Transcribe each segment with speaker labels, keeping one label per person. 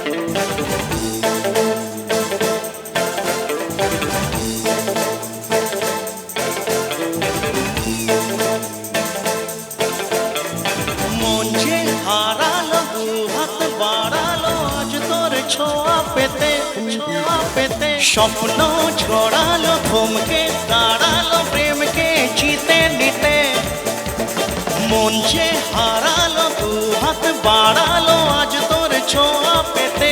Speaker 1: মন যে হারালো দু হাত বাড়ালো আজ তোর ছোঁয়া পেতে স্বপ্ন ছড়ালো থমকে দাঁড়ালো প্রেমকে জিতে নিতে মন যে হারালো দু হাত বাড়ালো আজ তোর ছোঁয়া পেতে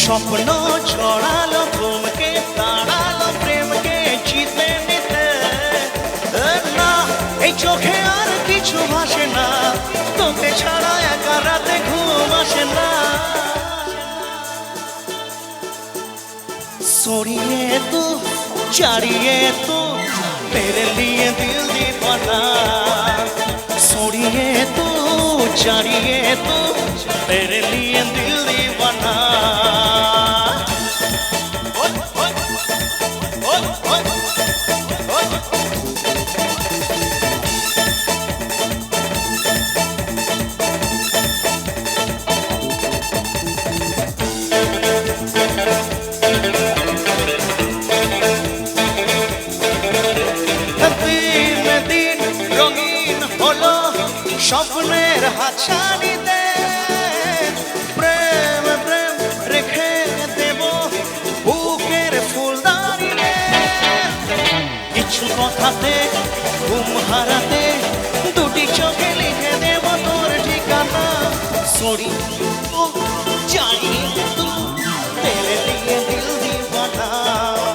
Speaker 1: স্বপ্ন ছড়ালো থমকে দাঁড়ালো প্রেমকে জিতে নিতে না এই চোখে আর কিছু ভাসে না তোকে ছাড়া একা রাতে ঘুম আসে না सोड़िए तू चाड़िए तू तेरे लिए दिल दीवाना सोड़िए तू चाड़िए तू तेरे लिए दिल दीवाना স্বপ্নের হাতছানিতে প্রেম প্রেম রেখে দেব বুকের ফুলদানিতে কিছু কথাতে ঘুম হারাতে দুটি চোখে লিখে দেব তোর ঠিকানা সরি ও জানি তু তেরে দিয়ে দিল দিওয়ানা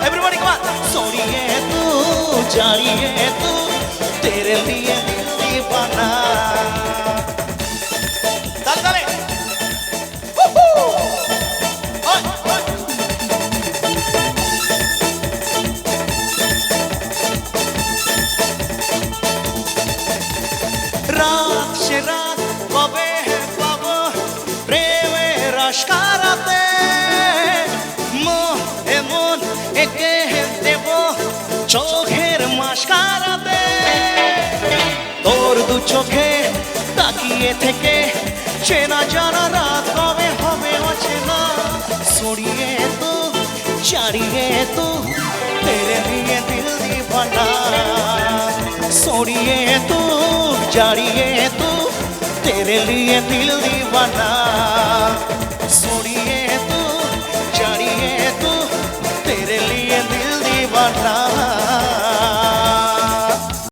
Speaker 1: এভরিবডি কাম অন সরিয়ে তু জানিয়ে তু তেরে দিয়ে দিল দিওয়ানা রাত সে রাত কবে পাবো প্রেমের আশকারাতে মন একে দেব চোখের মাস্কারাতে তোর দু চোখে তাকিয়ে থেকে চেনা জানা রাত কবে হবে অচেনা সরিয়ে তো চাড়িয়ে তো তেরে দিয়ে দিল দিওয়ানা सोड़िए तू जाड़िए तू तेरे लिए दिल दीवाना सोड़िए